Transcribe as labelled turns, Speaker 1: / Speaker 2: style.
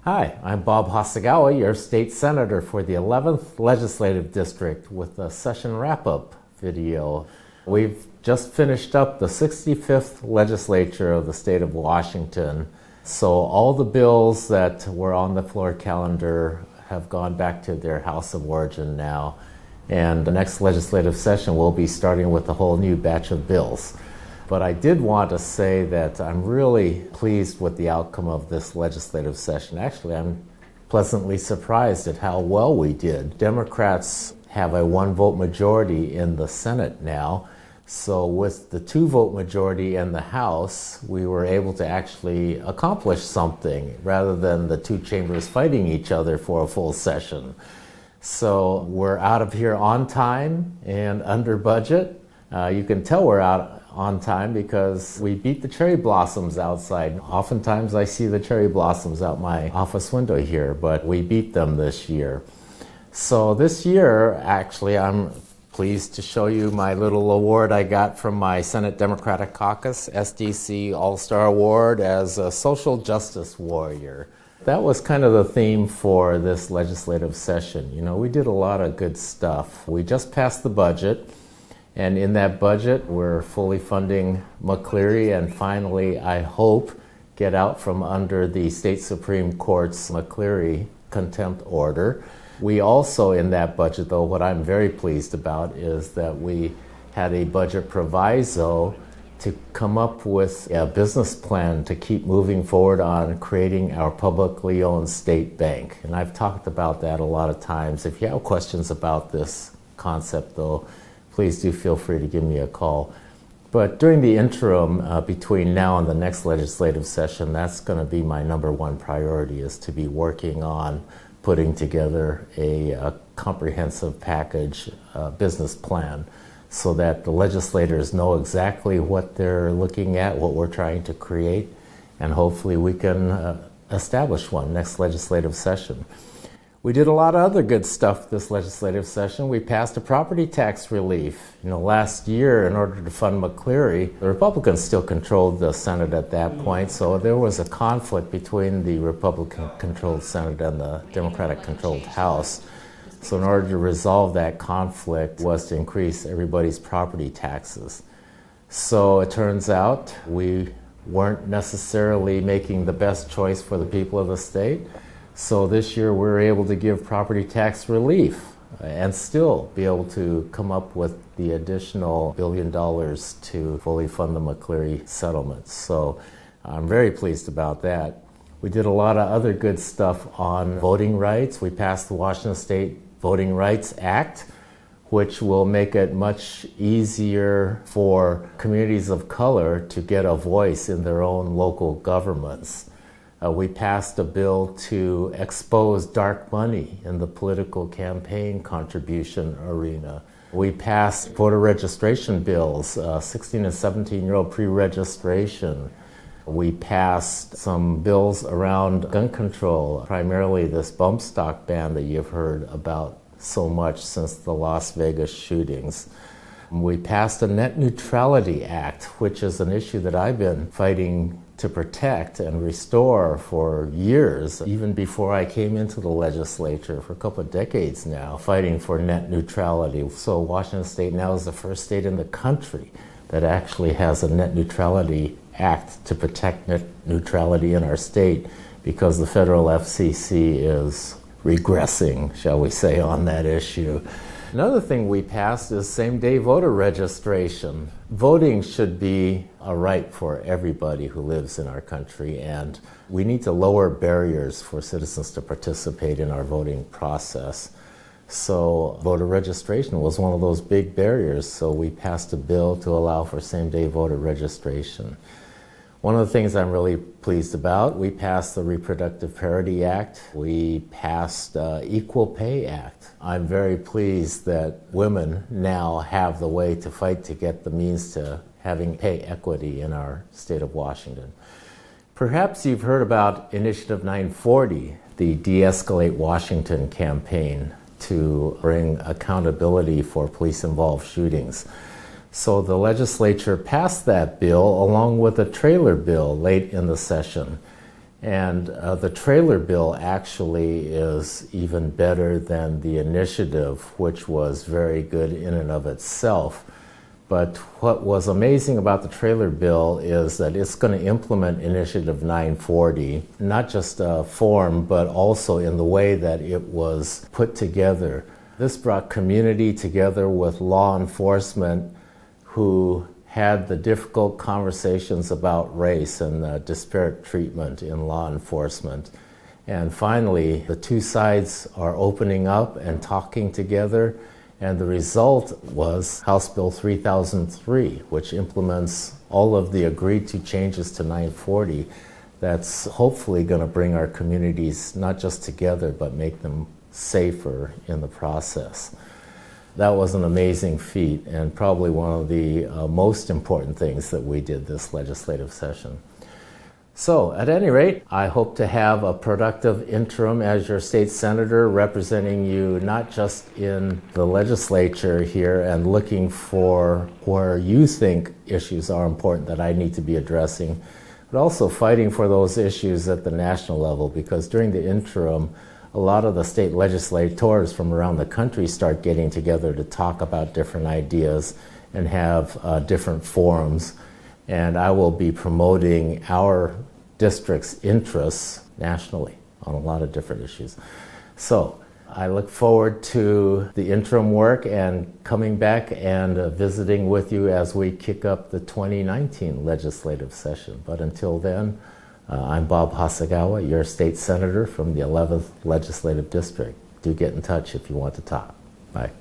Speaker 1: Hi, I'm Bob Hasegawa, your state senator for the 11th Legislative District with a session wrap-up video. We've just finished up the 65th legislature of the state of Washington. So all the bills that were on the floor calendar have gone back to their house of origin now. And the next legislative session will be starting with a whole new batch of bills. But I did want to say that I'm really pleased with the outcome of this legislative session. Actually, I'm pleasantly surprised at how well we did. Democrats have a one-vote majority in the Senate now. So with the two-vote majority in the House, we were able to actually accomplish something rather than the two chambers fighting each other for a full session. So we're out of here on time and under budget. You can tell we're out on time because we beat the cherry blossoms outside. Oftentimes I see the cherry blossoms out my office window here, but we beat them this year. So this year, actually, I'm pleased to show you my little award I got from my Senate Democratic Caucus, SDC All-Star Award as a social justice warrior. That was kind of the theme for this legislative session. You know, we did a lot of good stuff. We just passed the budget. And in that budget, we're fully funding McCleary and finally, I hope, get out from under the state Supreme Court's McCleary contempt order. We also, in that budget, though, what I'm very pleased about is that we had a budget proviso to come up with a business plan to keep moving forward on creating our publicly owned state bank. And I've talked about that a lot of times. If you have questions about this concept, though, please do feel free to give me a call. But during the interim, between now and the next legislative session, that's going to be my number one priority, is to be working on putting together a comprehensive package business plan so that the legislators know exactly what they're looking at, what we're trying to create, and hopefully we can establish one next legislative session. We did a lot of other good stuff this legislative session. We passed a property tax relief. You know, last year, in order to fund McCleary, the Republicans still controlled the Senate at that point, so there was a conflict between the Republican-controlled Senate and the Democratic-controlled House. So in order to resolve that conflict was to increase everybody's property taxes. So it turns out we weren't necessarily making the best choice for the people of the state. So this year we were able to give property tax relief and still be able to come up with the additional $1 billion to fully fund the McCleary settlement. So I'm very pleased about that. We did a lot of other good stuff on voting rights. We passed the Washington State Voting Rights Act, which will make it much easier for communities of color to get a voice in their own local governments. We passed a bill to expose dark money in the political campaign contribution arena. We passed voter registration bills, 16 and 17-year-old pre-registration. We passed some bills around gun control, primarily this bump stock ban that you've heard about so much since the Las Vegas shootings. We passed a Net Neutrality Act, which is an issue that I've been fighting to protect and restore for years, even before I came into the legislature, for a couple of decades now, fighting for net neutrality. So Washington State now is the first state in the country that actually has a Net Neutrality Act to protect net neutrality in our state, because the federal FCC is regressing, shall we say, on that issue. Another thing we passed is same-day voter registration. Voting should be a right for everybody who lives in our country, and we need to lower barriers for citizens to participate in our voting process. So voter registration was one of those big barriers, so we passed a bill to allow for same-day voter registration. One of the things I'm really pleased about, we passed the Reproductive Parity Act. We passed Equal Pay Act. I'm very pleased that women now have the way to fight to get the means to having pay equity in our state of Washington. Perhaps you've heard about Initiative 940, the Deescalate Washington campaign to bring accountability for police-involved shootings. So the legislature passed that bill along with a trailer bill late in the session. And the trailer bill actually is even better than the initiative, which was very good in and of itself. But what was amazing about the trailer bill is that it's going to implement Initiative 940, not just form, but also in the way that it was put together. This brought community together with law enforcement who had the difficult conversations about race and disparate treatment in law enforcement. And finally, the two sides are opening up and talking together. And the result was House Bill 3003, which implements all of the agreed to changes to 940. That's hopefully going to bring our communities not just together, but make them safer in the process. That was an amazing feat and probably one of the most important things that we did this legislative session. So, at any rate, I hope to have a productive interim as your state senator representing you not just in the legislature here and looking for where you think issues are important that I need to be addressing, but also fighting for those issues at the national level, because during the interim, a lot of the state legislators from around the country start getting together to talk about different ideas and have different forums. And I will be promoting our district's interests nationally on a lot of different issues. So I look forward to the interim work and coming back and visiting with you as we kick up the 2019 legislative session. But until then, I'm Bob Hasegawa, your state senator from the 11th Legislative District. Do get in touch if you want to talk. Bye.